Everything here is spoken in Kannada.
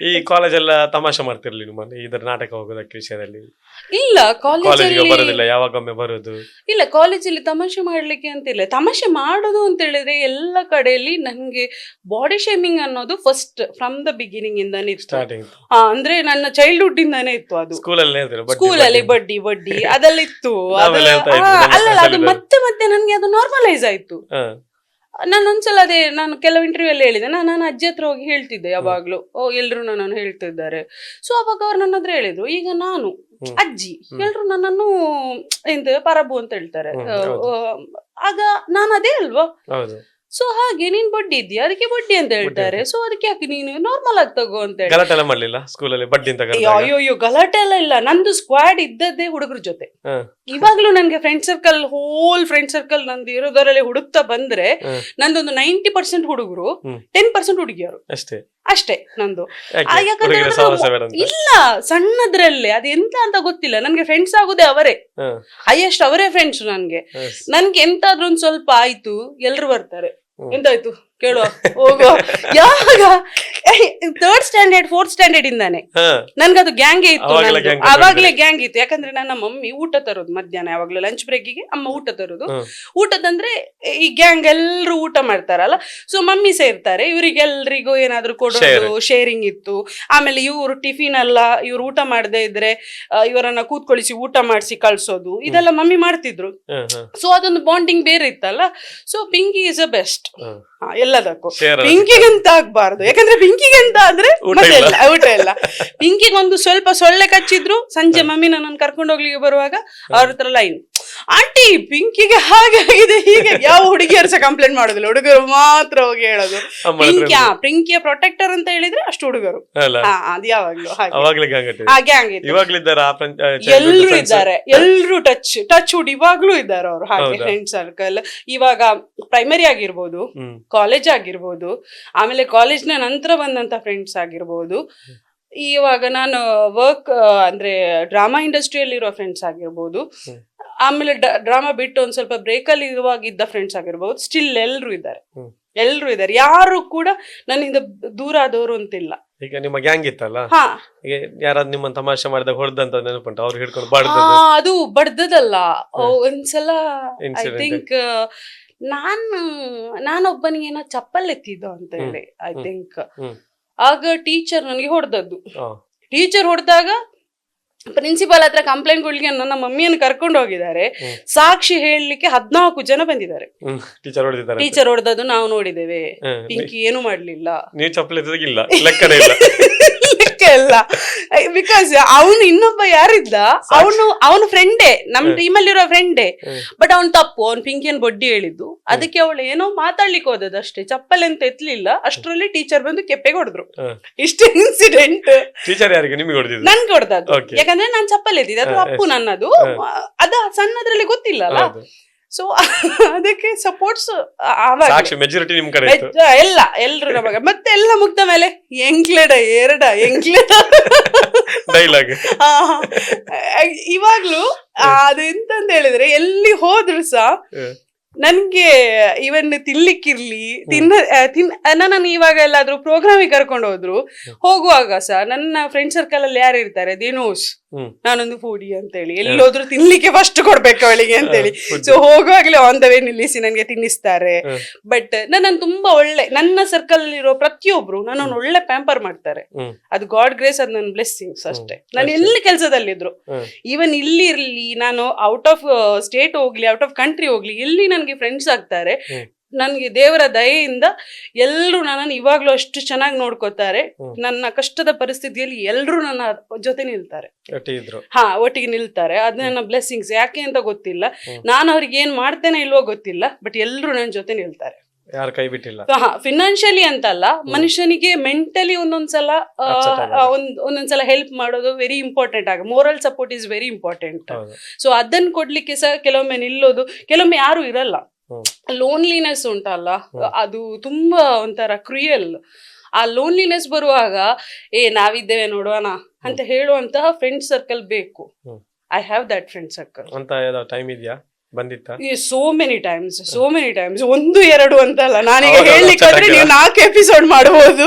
ಈ ಕಾಲೇಜ್ ಎಲ್ಲ ತಮಾಷೆ ಮಾಡ್ತಿರ್ಲಿ ನಿಮ್ಮನ್ನು ಇದರ ನಾಟಕ ಹೋಗೋದಕ್ಕೆ ವಿಷಯದಲ್ಲಿ? ಇಲ್ಲ ಕಾಲೇಜಿಗೆ ಕಾಲೇಜಲ್ಲಿ ಬರೋದಿಲ್ಲ, ಯಾವಾಗೊಮ್ಮೆ ಬರೋದು? ಇಲ್ಲ ಕಾಲೇಜಲ್ಲಿ ತಮಾಷೆ ಮಾಡ್ಲಿಕ್ಕೆ ಅಂತಿಲ್ಲ. ತಮಾಷೆ ಮಾಡೋದು ಅಂತ ಹೇಳಿದ್ರೆ ಎಲ್ಲ ಕಡೆಯಲ್ಲಿ ನನ್ಗೆ ಬಾಡಿ ಶೇಮಿಂಗ್ ಅನ್ನೋದು ಫಸ್ಟ್ ಫ್ರಮ್ ದ ಬಿಗಿನಿಂಗ್ ಇಂದಾನೆ ಇತ್ತು. ಸ್ಟಾರ್ಟಿಂಗ್ ಅಂದ್ರೆ ನನ್ನ ಚೈಲ್ಡ್ಹುಡ್ ಇಂದಾನೆ ಇತ್ತು ಅದು. ಸ್ಕೂಲಲ್ಲಿ ಸ್ಕೂಲಲ್ಲಿ ಬಡ್ಡಿ ಬಡ್ಡಿ ಅದೆಲ್ಲ ಇತ್ತು. ನಾವೆಲ್ಲ ಹೇಳ್ತಾ ಇದ್ವಿ, ನಮ್ಮ ಅಲ್ಲ class ಅದು ಅಲ್ಲಿ ಮತ್ತೆ ಮತ್ತೆ ನನ್ಗೆ ಅದು ನಾರ್ಮಲೈಸ್ ಆಯ್ತು. ನಾನು ಒಂದ್ಸಲ ಅದೇ ನಾನು ಕೆಲವು ಇಂಟರ್ವ್ಯೂ ಅಲ್ಲಿ ಹೇಳಿದೆ, ನಾನು ಅಜ್ಜಿ ಹತ್ರ ಹೋಗಿ ಹೇಳ್ತಿದ್ದೆ ಯಾವಾಗ್ಲೂ, ಎಲ್ರು ನನ್ನನ್ನು ಹೇಳ್ತಿದ್ದಾರೆ. ಸೊ ಅವಾಗ ಅವ್ರು ನನ್ನ ಹತ್ರ ಹೇಳಿದ್ರು, ಈಗ ನಾನು ಅಜ್ಜಿ ಎಲ್ರು ನನ್ನನ್ನು ಎಂತ ಪರಬು ಅಂತ ಹೇಳ್ತಾರೆ. ಆಗ ನಾನು ಅದೇ ಅಲ್ವಾ. ಸೊ ಹಾಗೆ ನೀನ್ ಬಡ್ಡಿ ಇದೆಯಾ ಅದಕ್ಕೆ ಬಡ್ಡಿ ಅಂತ ಹೇಳ್ತಾರೆ. ಸೊ ಅದಕ್ಕೆ ಯಾಕೆ ನೀನು ನಾರ್ಮಲ್ ಆಗಿ ತಗೋ ಅಂತ ಹೇಳಿ. ಗಲಾಟೆ ಎಲ್ಲ ಮಾಡ್ಲಿಲ್ಲ ಸ್ಕೂಲಲ್ಲಿ ಬಡ್ಡಿ ಅಂತ? ಅಯ್ಯೋ ಗಲಾಟೆ ಎಲ್ಲ ಇಲ್ಲ. ನಂದು ಸ್ಕ್ವಾಡ್ ಇದ್ದದ್ದೇ ಹುಡುಗರ ಜೊತೆ. ಇವಾಗ್ಲೂ ನನ್ಗೆ friend circle, whole friend circle ನಂದು ಇರೋದರಲ್ಲಿ ಹುಡುಕ್ತಾ ಬಂದ್ರೆ ನಂದೊಂದು 90% ಹುಡುಗರು, 10% ಹುಡುಗಿಯರು ಅಷ್ಟೇ ನಂದು. ಇಲ್ಲ ಸಣ್ಣದ್ರಲ್ಲೇ ಅದು ಎಂತ ಅಂತ ಗೊತ್ತಿಲ್ಲ. ನನ್ಗೆ ಫ್ರೆಂಡ್ಸ್ ಆಗುದೇ ಅವರೇ, ಹೈಯೆಸ್ಟ್ ಅವರೇ ಫ್ರೆಂಡ್ಸ್ ನನ್ಗೆ. ನನ್ಗೆ ಎಂತಾದ್ರೂ ಒಂದ್ ಸ್ವಲ್ಪ ಆಯ್ತು ಎಲ್ರು ಬರ್ತಾರೆ, ಎಂತಾಯ್ತು ಕೇಳುವ ಹೋಗುವ. ಯಾವಾಗ 3rd ಸ್ಟ್ಯಾಂಡರ್ಡ್ 4th ಸ್ಟ್ಯಾಂಡರ್ಡ್ ಇಂದಾನೆ ನನ್ಗದು ಗ್ಯಾಂಗೇ ಇತ್ತು. ಅವಾಗ್ಲೇ ಗ್ಯಾಂಗ್ ಇತ್ತು. ಯಾಕಂದ್ರೆ ನನ್ನ ಮಮ್ಮಿ ಊಟ ತರೋದು ಮಧ್ಯಾಹ್ನ, ಯಾವಾಗ್ಲೂ ಲಂಚ್ ಬ್ರೇಕಿಗೆ ಅಮ್ಮ ಊಟ ತರೋದು. ಊಟದಂದ್ರೆ ಈ ಗ್ಯಾಂಗ್ ಎಲ್ರು ಊಟ ಮಾಡ್ತಾರಲ್ಲ, ಸೊ ಮಮ್ಮಿ ಸೇರ್ತಾರೆ, ಇವರಿಗೆಲ್ರಿಗೂ ಏನಾದ್ರು ಕೊಡೋದು, ಶೇರಿಂಗ್ ಇತ್ತು. ಆಮೇಲೆ ಇವ್ರು ಟಿಫಿನ್ ಎಲ್ಲ ಇವ್ರು ಊಟ ಮಾಡದೇ ಇದ್ರೆ ಇವರನ್ನ ಕೂತ್ಕೊಳಿಸಿ ಊಟ ಮಾಡಿಸಿ ಕಳ್ಸೋದು, ಇದೆಲ್ಲ ಮಮ್ಮಿ ಮಾಡ್ತಿದ್ರು. ಸೊ ಅದೊಂದು ಬಾಂಡಿಂಗ್ ಬೇರೆ ಇತ್ತಲ್ಲ. So Pinky is a best ಎಲ್ಲದಕ್ಕೂ. ಪಿಂಕಿಗಂತ ಆಗ್ಬಾರ್ದು, ಯಾಕಂದ್ರೆ ಪಿಂಕಿಗಂತ ಆದ್ರೆ ಊಟ ಇಲ್ಲ. ಪಿಂಕಿಗೊಂದು ಸ್ವಲ್ಪ ಸೊಳ್ಳೆ ಕಚ್ಚಿದ್ರು ಸಂಜೆ ಮಮ್ಮಿ ನನ್ನನ್ನು ಕರ್ಕೊಂಡು ಹೋಗ್ಲಿಕ್ಕೆ ಬರುವಾಗ ಅವ್ರ ಹತ್ರ ಲೈನ್, ಆಂಟಿ ಪಿಂಕಿಗೆ ಹಾಗಾಗಿದೆ ಹೀಗೆ. ಯಾವ ಹುಡುಗಿಯರು ಸಹ ಕಂಪ್ಲೇಂಟ್ ಮಾಡೋದಿಲ್ಲ, ಹುಡುಗರು ಮಾತ್ರ ಹೋಗಿ ಹೇಳೋದು. ಪಿಂಕಿಯ ಪ್ರೊಟೆಕ್ಟರ್ ಅಂತ ಹೇಳಿದ್ರೆ ಅಷ್ಟು ಹುಡುಗರು. ಅದು ಯಾವಾಗ್ಲೂ ಎಲ್ರು ಇದ್ದಾರೆ, ಎಲ್ರು ಟಚ್ ಹುಡ್ ಇವಾಗ್ಲೂ ಇದ್ದಾರೆ ಅವರು. ಹಾಗೆ ಫ್ರೆಂಡ್ ಸರ್ಕಲ್ ಇವಾಗ ಪ್ರೈಮರಿ ಆಗಿರ್ಬೋದು, ಕಾಲೇಜ್ ಆಗಿರ್ಬೋದು, ಆಮೇಲೆ ಕಾಲೇಜ್ನ ನಂತರ ಬಂದಂತ ಫ್ರೆಂಡ್ಸ್ ಆಗಿರ್ಬೋದು, ಇವಾಗ ನಾನು ವರ್ಕ್ ಅಂದ್ರೆ ಡ್ರಾಮಾ ಇಂಡಸ್ಟ್ರಿಯಲ್ಲಿ ಇರೋ ಫ್ರೆಂಡ್ಸ್ ಆಗಿರ್ಬೋದು, ಆಮೇಲೆ ಡ್ರಾಮಾ ಬಿಟ್ಟು ಒಂದ್ ಸ್ವಲ್ಪ ಬ್ರೇಕಲ್ಲಿ ಇರುವಾಗ ಇದ್ದ ಫ್ರೆಂಡ್ಸ್ ಆಗಿರ್ಬೋದು, ಸ್ಟಿಲ್ ಎಲ್ರು ಇದ್ದಾರೆ. ಯಾರು ಕೂಡ ನನ್ನಿಂದ ದೂರ ಆದವರು ಅಂತಿಲ್ಲ. ಈಗ ನಿಮ್ಮ ಗ್ಯಾಂಗ್ ಇತ್ತಲ್ಲ, ಯಾರಾದ್ರೂ ನಿಮ್ಮ ತಮಾಷೆ ಮಾಡಿದಾಗ ಹೊಡೆದಂತ ನೆನಪುಂಟು? ಅವ್ರು ಹಿಡ್ಕೊಂಡು ಅದು ಬಡ್ದದಲ್ಲ. ಒಂದ್ಸಲ ಐ ಥಿಂಕ್ ನಾನೊಬ್ಬನಿಗೆ ಏನೋ ಚಪ್ಪಲ್ ಎತ್ತಿದ್ದು ಅಂತ ಹೇಳಿ ಐ ಥಿಂಕ್. ಆಗ ಟೀಚರ್ ನನಗೆ ಹೊಡೆದದ್ದು. ಟೀಚರ್ ಹೊಡೆದಾಗ ಪ್ರಿನ್ಸಿಪಾಲ್ ಹತ್ರ ಕಂಪ್ಲೇಂಟ್ ಕೊಡ್ಲಿಕ್ಕೆ ನನ್ನ ಮಮ್ಮಿಯನ್ನು ಕರ್ಕೊಂಡು ಹೋಗಿದ್ದಾರೆ. ಸಾಕ್ಷಿ ಹೇಳಲಿಕ್ಕೆ 14 ಜನ ಬಂದಿದ್ದಾರೆ. ಟೀಚರ್ ಹೊಡೆದದ್ದು ನಾವು ನೋಡಿದ್ದೇವೆ, ಪಿಂಕಿ ಏನು ಮಾಡ್ಲಿಲ್ಲ. ಇಲ್ಲ ಬಿಕಾಸ್ ಅವನು ಇನ್ನೊಬ್ಬ ಯಾರಿದ್ದ, ಅವನು ಫ್ರೆಂಡೇ, ನಮ್ ಟೀಮಲ್ಲಿರೋ ಫ್ರೆಂಡೇ. ಬಟ್ ಅವ್ನು ತಪ್ಪು, ಅವ್ನು ಪಿಂಕಿಯನ್ನು ಬಡ್ಡಿ ಹೇಳಿದ್ದು. ಅದಕ್ಕೆ ಅವಳು ಏನೋ ಮಾತಾಡ್ಲಿಕ್ಕೆ ಹೋದದ್ದು ಅಷ್ಟೇ, ಚಪ್ಪಲ್ ಅಂತ ಎತ್ತಲಿಲ್ಲ. ಅಷ್ಟರಲ್ಲಿ ಟೀಚರ್ ಬಂದು ಕೆಪ್ಪೆಗೆ ಹೊಡೆದ್ರು. ಇಷ್ಟೇ ಇನ್ಸಿಡೆಂಟ್. ನನ್ಗೆ ಹೊಡೆದದ್ದು, ಯಾಕಂದ್ರೆ ನಾನ್ ಚಪ್ಪಲ್ ಎತ್ತಿದ್ದೆ, ಅದು ಅಪ್ಪು ನನ್ನದು. ಅದ ಸಣ್ಣದ್ರಲ್ಲಿ ಗೊತ್ತಿಲ್ಲ ಅಲ್ಲ. ಸೊ ಅದಕ್ಕೆ ಸಪೋರ್ಟ್ಸ್ ಎಲ್ಲ ಎಲ್ರು ನಮಗ. ಮತ್ತೆ ಎಲ್ಲ ಮುಗ್ದ ಮೇಲೆ ಎಂಕ್ಲೆಡ ಇವಾಗ್ಲೂ ಅದು ಎಂತಂತ ಹೇಳಿದ್ರೆ ಎಲ್ಲಿ ಹೋದ್ರು ಸಹ ನನ್ಗೆ ಇವನ್ ತಿನ್ಲಿಕ್ಕಿರ್ಲಿ, ನಾನು ಇವಾಗ ಎಲ್ಲಾದ್ರೂ ಪ್ರೋಗ್ರಾಮಿಗೆ ಕರ್ಕೊಂಡು ಹೋಗುವಾಗ ಸಹ ನನ್ನ ಫ್ರೆಂಡ್ ಸರ್ಕಲ್ ಅಲ್ಲಿ ಯಾರು ಇರ್ತಾರೆ, ದಿನೋಸ್ ನಾನೊಂದು ಫುಡಿ ಅಂತ ಹೇಳಿ, ಎಲ್ಲೋದ್ರು ತಿನ್ಲಿಕ್ಕೆ ಫಸ್ಟ್ ಕೊಡ್ಬೇಕು ಅವಳಿಗೆ ಅಂತ ಹೇಳಿ. ಸೊ ಹೋಗುವಾಗ್ಲೇ ಆನ್ ದ ವೇ ನಿಲ್ಲಿಸಿ ನನ್ಗೆ ತಿನ್ನಿಸ್ತಾರೆ. ಬಟ್ ನನ್ನ ತುಂಬಾ ಒಳ್ಳೆ, ನನ್ನ ಸರ್ಕಲ್ ಇರೋ ಪ್ರತಿಯೊಬ್ರು ನನ್ನನ್ನು ಒಳ್ಳೆ ಪ್ಯಾಂಪರ್ ಮಾಡ್ತಾರೆ. ಅದು ಗಾಡ್ ಗ್ರೇಸ್, ಅದು ನನ್ನ ಬ್ಲೆಸ್ಸಿಂಗ್ಸ್ ಅಷ್ಟೇ. ನಾನು ಎಲ್ಲಿ ಕೆಲಸದಲ್ಲಿದ್ರು, ಈವನ್ ಇಲ್ಲಿ ಇರ್ಲಿ, ನಾನು ಔಟ್ ಆಫ್ ಸ್ಟೇಟ್ ಹೋಗ್ಲಿ, ಔಟ್ ಆಫ್ ಕಂಟ್ರಿ ಹೋಗ್ಲಿ, ಎಲ್ಲಿ ನನ್ಗೆ ಫ್ರೆಂಡ್ಸ್ ಆಗ್ತಾರೆ. ನನ್ಗೆ ದೇವರ ದಯೆಯಿಂದ ಎಲ್ರು ನನ್ನನ್ನು ಇವಾಗ್ಲೂ ಅಷ್ಟು ಚೆನ್ನಾಗಿ ನೋಡ್ಕೋತಾರೆ. ನನ್ನ ಕಷ್ಟದ ಪರಿಸ್ಥಿತಿಯಲ್ಲಿ ಎಲ್ರು ನನ್ನ ಜೊತೆ ನಿಲ್ತಾರೆ, ಒಟ್ಟಿಗೆ ನಿಲ್ತಾರೆ. ಅದು ನನ್ನ ಬ್ಲೆಸ್ಸಿಂಗ್ಸ್. ಯಾಕೆ ಅಂತ ಗೊತ್ತಿಲ್ಲ, ನಾನು ಅವ್ರಿಗೆ ಏನ್ ಮಾಡ್ತೇನೆ ಇಲ್ವೋ ಗೊತ್ತಿಲ್ಲ, ಬಟ್ ಎಲ್ರು ನನ್ನ ಜೊತೆ ನಿಲ್ತಾರೆ. ಫಿನಾನ್ಷಿಯಲಿ ಅಂತಲ್ಲ, ಮನುಷ್ಯನಿಗೆ ಮೆಂಟಲಿ ಒಂದೊಂದ್ಸಲ ಹೆಲ್ಪ್ ಮಾಡೋದು ವೆರಿ ಇಂಪಾರ್ಟೆಂಟ್. ಆಗ moral support is very important. So ಅದನ್ನ ಕೊಡ್ಲಿಕ್ಕೆ ಸಹ ಕೆಲವೊಮ್ಮೆ ನಿಲ್ಲೋದು, ಕೆಲವೊಮ್ಮೆ ಯಾರು ಇರಲ್ಲ. ಲೋನ್ಲಿನೆಸ್ ಉಂಟಲ್ಲ, ಅದು ತುಂಬಾ ಒಂಥರ ಕ್ರೂಯಲ್. ಆ ಲೋನ್ಲಿನೆಸ್ ಬರುವಾಗ ನಾವಿದ್ದೇವೆ ನೋಡೋಣ ಅಂತ ಹೇಳುವಂತಹ ಫ್ರೆಂಡ್ ಸರ್ಕಲ್ ಬೇಕು. I have that friend circle. So many times 1 2 ಅಂತಲ್ಲ. ನಾನೀಗ ಹೇಳಲಿಕ್ಕೆ ನೀವು 4 ಎಪಿಸೋಡ್ ಮಾಡಬಹುದು.